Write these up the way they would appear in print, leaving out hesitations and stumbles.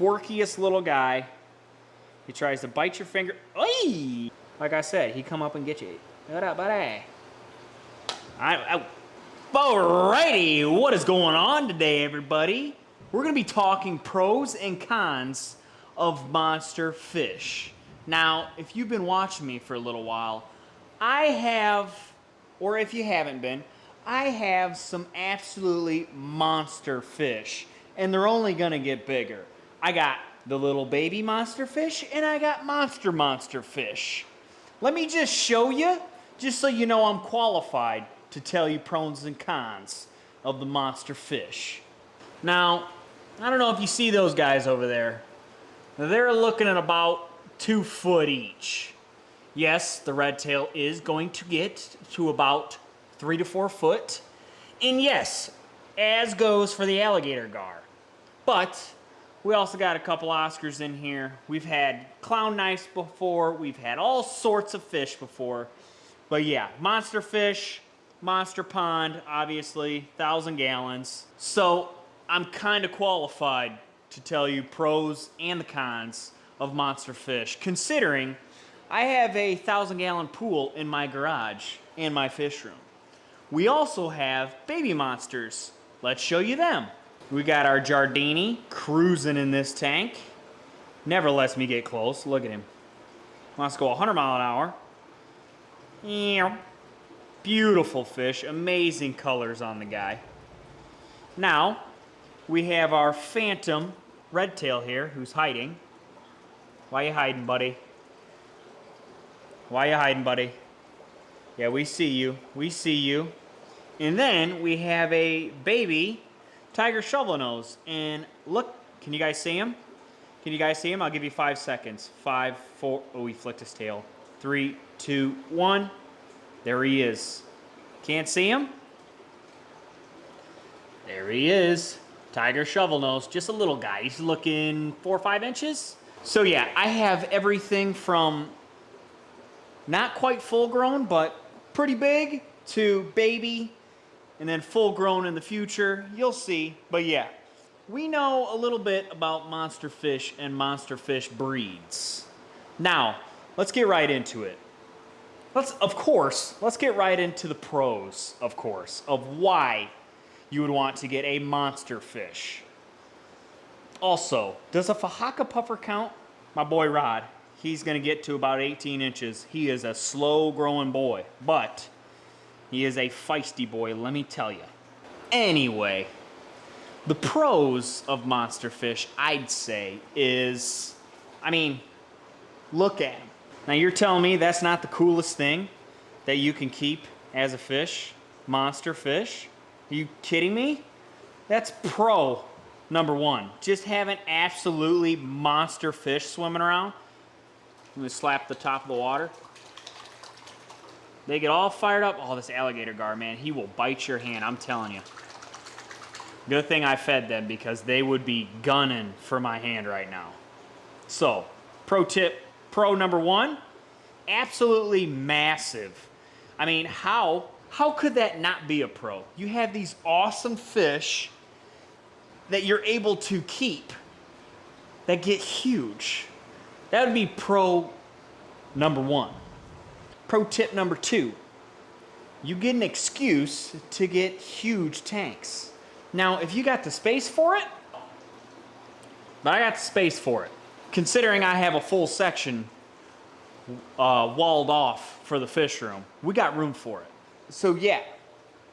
quirkiest little guy. He tries to bite your finger. Oy! Like I said, he come up and get you. What up, buddy? Alrighty, what is going on today, everybody? We're going to be talking pros and cons of monster fish. Now, if you've been watching me for a little while, I have, or if you haven't been, I have some absolutely monster fish, and they're only going to get bigger. I got the little baby monster fish, and I got monster fish. Let me just show you, just so you know I'm qualified to tell you pros and cons of the monster fish. Now, I don't know if you see those guys over there. They're looking at about 2 foot each. Yes, the redtail is going to get to about 3 to 4 foot. And yes, as goes for the alligator gar. But we also got a couple Oscars in here. We've had clown knives before. We've had all sorts of fish before. But yeah, monster fish, monster pond, obviously, 1,000 gallons. So I'm kind of qualified to tell you pros and the cons of monster fish, considering I have a 1,000-gallon pool in my garage and my fish room. We also have baby monsters. Let's show you them. We got our Giardini cruising in this tank. Never lets me get close. Look at him. Wants to go 100 miles an hour. Beautiful fish. Amazing colors on the guy. Now, we have our phantom redtail here who's hiding. Why you hiding, buddy? Why you hiding, buddy? Yeah, we see you. We see you. And then we have a baby tiger shovel nose. And look, can you guys see him? Can you guys see him? I'll give you 5 seconds. 5, 4, oh, he flicked his tail. 3, 2, 1. There he is. Can't see him? There he is. Tiger shovel nose, just a little guy. He's looking 4 or 5 inches. So yeah, I have everything from not quite full grown, but pretty big, to baby, and then full grown in the future. You'll see. But yeah, we know a little bit about monster fish and monster fish breeds. Now, let's get right into it. Let's get right into the pros, of course, of why you would want to get a monster fish. Also, does a fahaka puffer count? My boy Rod, he's going to get to about 18 inches. He is a slow-growing boy, but he is a feisty boy, let me tell you. Anyway, the pros of monster fish, I'd say, is, look at him. Now, you're telling me that's not the coolest thing that you can keep as a fish? Monster fish? Are you kidding me? That's pro number 1. Just have an absolutely monster fish swimming around. I'm going to slap the top of the water. They get all fired up. Oh, this alligator gar, man, he will bite your hand, I'm telling you. Good thing I fed them because they would be gunning for my hand right now. So, pro tip, pro number 1, absolutely massive. How could that not be a pro? You have these awesome fish that you're able to keep that get huge. That would be pro number 1. Pro tip number 2, you get an excuse to get huge tanks. Now, if you got the space for it, but I got the space for it, considering I have a full section walled off for the fish room, we got room for it. So yeah,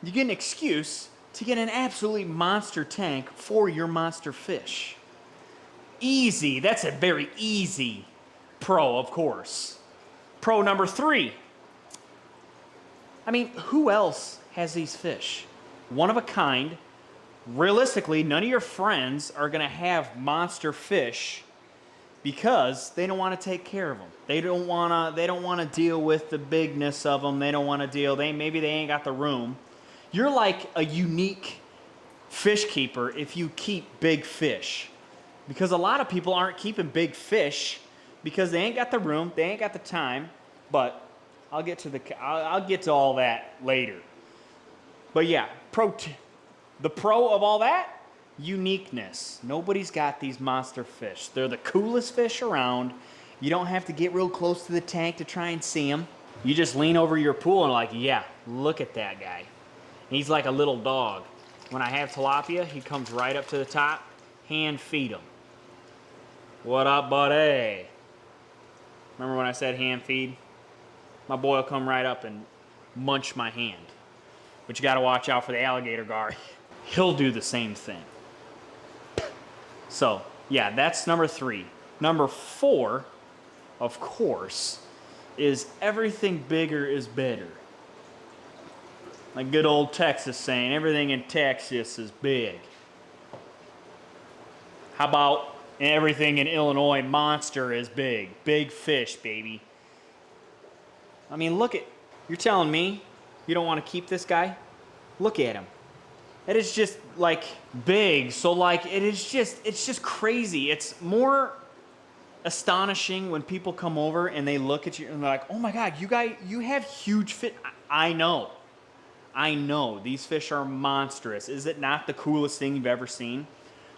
you get an excuse to get an absolutely monster tank for your monster fish. Easy, that's a very easy pro, of course. Pro number 3. Who else has these fish? One of a kind. Realistically, none of your friends are gonna have monster fish because they don't want to take care of them. They don't want to deal with the bigness of them. They don't want to deal. Maybe they ain't got the room. You're like a unique fish keeper if you keep big fish, because a lot of people aren't keeping big fish because they ain't got the room, they ain't got the time. But I'll get to all that later. But yeah, the pro of all that, uniqueness. Nobody's got these monster fish. They're the coolest fish around. You don't have to get real close to the tank to try and see them. You just lean over your pool and like, yeah, look at that guy. He's like a little dog. When I have tilapia, he comes right up to the top, hand feed him. What up, buddy? Remember when I said hand feed? My boy will come right up and munch my hand. But you gotta watch out for the alligator guard. He'll do the same thing. So, yeah, that's number 3. Number 4, of course, is everything bigger is better. Like good old Texas saying, everything in Texas is big. How about everything in Illinois, monster is big. Big fish, baby. I mean, look at, you're telling me you don't want to keep this guy? Look at him. It is just like big. So like it's just crazy. It's more astonishing when people come over and they look at you and they're like, oh my God, you have huge fish. I know. These fish are monstrous. Is it not the coolest thing you've ever seen?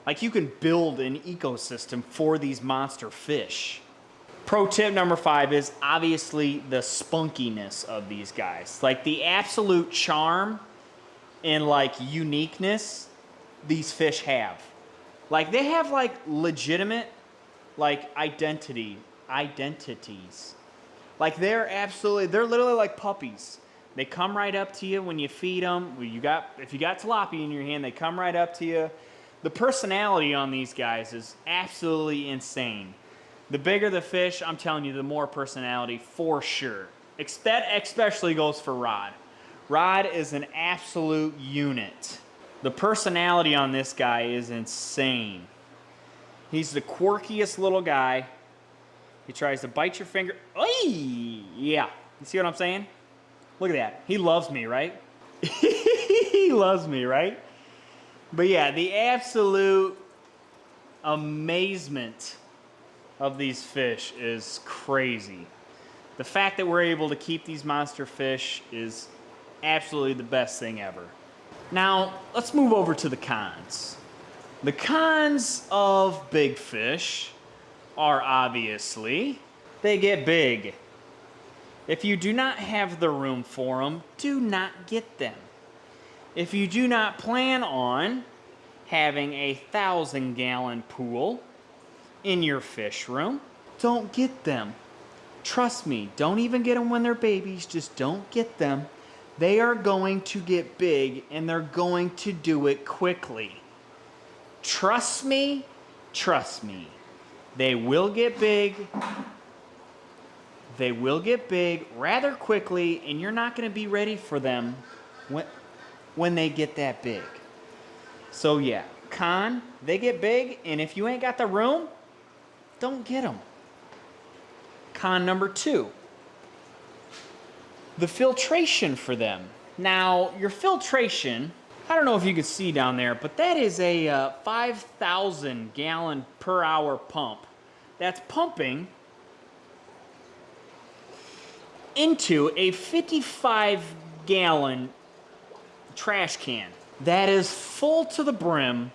Like you can build an ecosystem for these monster fish. Pro tip number 5 is obviously the spunkiness of these guys. Like the absolute charm and like uniqueness these fish have. Like they have like legitimate like identities. Like they're literally like puppies. They come right up to you when you feed them. If you got tilapia in your hand, they come right up to you. The personality on these guys is absolutely insane. The bigger the fish, I'm telling you, the more personality for sure. That especially goes for Rod. Rod is an absolute unit. The personality on this guy is insane. He's the quirkiest little guy. He tries to bite your finger. Oy! Yeah. You see what I'm saying? Look at that. He loves me, right? He loves me, right? But yeah, the absolute amazement of these fish is crazy. The fact that we're able to keep these monster fish is absolutely the best thing ever. Now, let's move over to the cons. The cons of big fish are obviously they get big. If you do not have the room for them, do not get them. If you do not plan on having a 1,000-gallon pool in your fish room, don't get them. Trust me, don't even get them when they're babies, just don't get them. They are going to get big and they're going to do it quickly. Trust me, they will get big. They will get big rather quickly, and you're not going to be ready for them when they get that big. So yeah, con, they get big, and if you ain't got the room, don't get them. Con number 2, the filtration for them. Now, your filtration, I don't know if you can see down there, but that is a 5,000 gallon per hour pump. That's pumping into a 55-gallon trash can that is full to the brim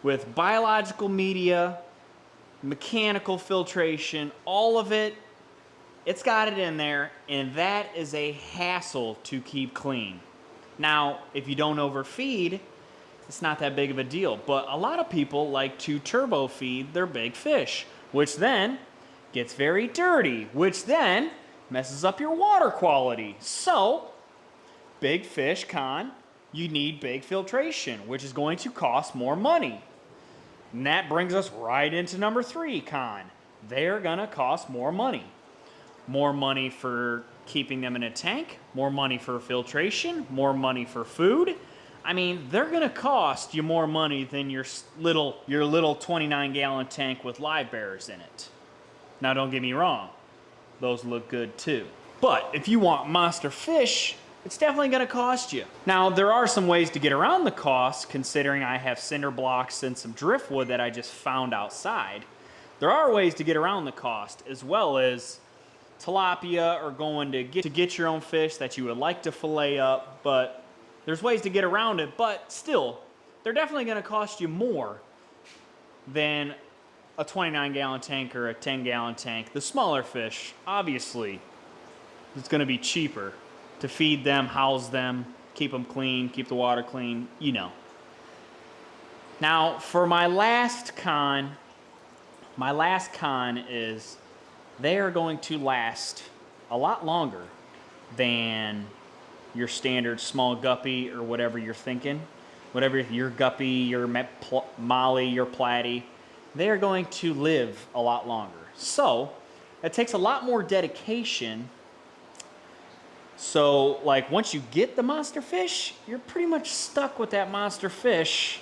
with biological media, mechanical filtration, all of it. It's got it in there, and that is a hassle to keep clean. Now, if you don't overfeed, it's not that big of a deal, but a lot of people like to turbo feed their big fish, which then gets very dirty, which then messes up your water quality. So, big fish con, you need big filtration, which is going to cost more money. And that brings us right into number 3 con. They're gonna cost more money. More money for keeping them in a tank, more money for filtration, more money for food. I mean, they're gonna cost you more money than your little 29-gallon tank with live bearers in it. Now, don't get me wrong, those look good too. But if you want monster fish, it's definitely gonna cost you. Now, there are some ways to get around the cost, considering I have cinder blocks and some driftwood that I just found outside. There are ways to get around the cost, as well as tilapia or going to get your own fish that you would like to fillet up, but there's ways to get around it, but still, they're definitely going to cost you more than a 29-gallon tank or a 10-gallon tank. The smaller fish, obviously, it's going to be cheaper to feed them, house them, keep them clean, keep the water clean, you know. Now, for my last con is they are going to last a lot longer than your standard small guppy or whatever you're thinking. Whatever your guppy, your molly, your platy, they are going to live a lot longer. So it takes a lot more dedication. So like once you get the monster fish, you're pretty much stuck with that monster fish.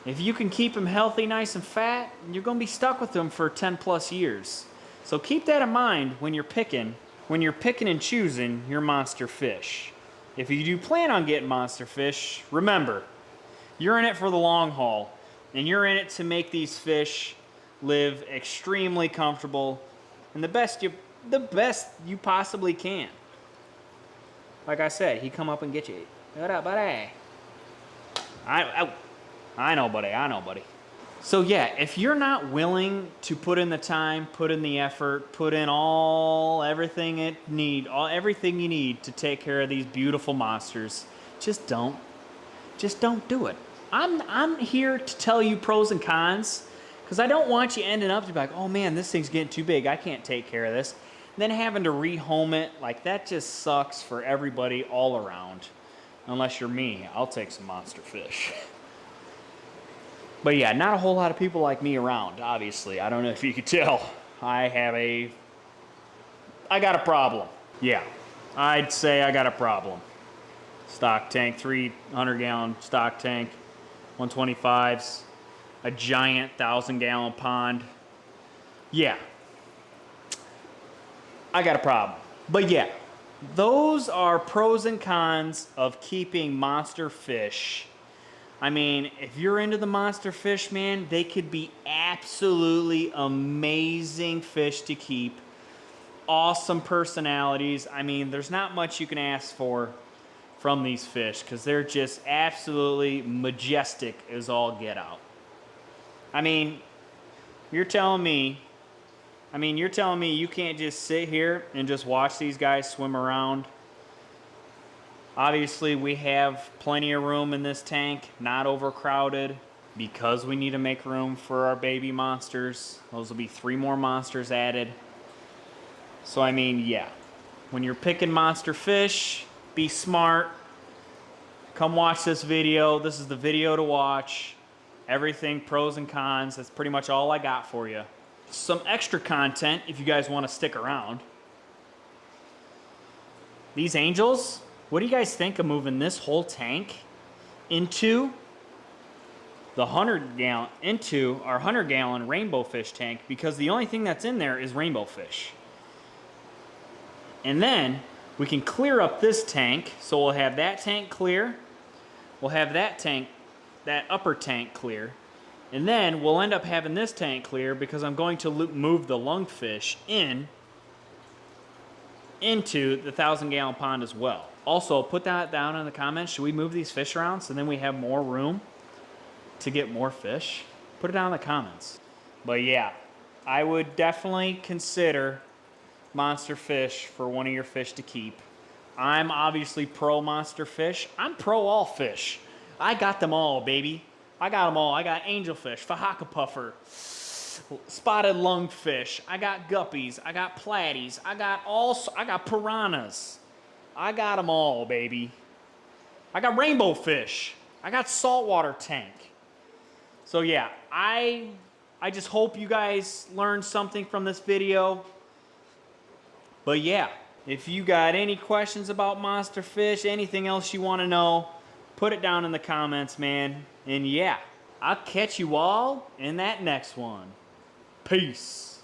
If you can keep them healthy, nice and fat, you're going to be stuck with them for 10 plus years. So keep that in mind when you're picking and choosing your monster fish. If you do plan on getting monster fish, remember, you're in it for the long haul, and you're in it to make these fish live extremely comfortable and the best you possibly can. Like I said, he come up and get you. What up, buddy? I know, buddy. So yeah, if you're not willing to put in the time, put in the effort, put in everything you need to take care of these beautiful monsters, just don't do it. I'm here to tell you pros and cons, because I don't want you ending up to be like, oh man, this thing's getting too big, I can't take care of this. And then having to rehome it, like that just sucks for everybody all around. Unless you're me, I'll take some monster fish. But yeah, not a whole lot of people like me around, obviously. I don't know if you could tell. I got a problem. Yeah, I'd say I got a problem. Stock tank, 300-gallon stock tank, 125s, a giant 1,000-gallon pond. Yeah, I got a problem. But yeah, those are pros and cons of keeping monster fish. I mean, if you're into the monster fish, man, they could be absolutely amazing fish to keep. Awesome personalities. I mean, there's not much you can ask for from these fish, because they're just absolutely majestic as all get out. I mean, you're telling me you can't just sit here and just watch these guys swim around. Obviously, we have plenty of room in this tank, not overcrowded, because we need to make room for our baby monsters. Those will be 3 more monsters added. So I mean, yeah, when you're picking monster fish, be smart. Come watch this video. This is the video to watch. Everything, pros and cons. That's pretty much all I got for you. Some extra content if you guys want to stick around. These angels, what do you guys think of moving this whole tank into our 100-gallon rainbow fish tank, because the only thing that's in there is rainbow fish. And then we can clear up this tank, so we'll have that tank clear. We'll have that upper tank clear. And then we'll end up having this tank clear, because I'm going to move the lungfish into the 1,000-gallon pond as well. Also, put that down in the comments. Should we move these fish around so then we have more room to get more fish? Put it down in the comments. But yeah, I would definitely consider monster fish for one of your fish to keep. I'm obviously pro monster fish. I'm pro all fish. I got them all, baby. I got them all. I got angelfish, fahaka puffer, spotted lungfish. I got guppies. I got platies. I got piranhas. I got them all, baby. I got rainbow fish. I got saltwater tank. So yeah, I just hope you guys learned something from this video. But yeah, if you got any questions about monster fish, anything else you want to know, put it down in the comments, man. And yeah, I'll catch you all in that next one. Peace.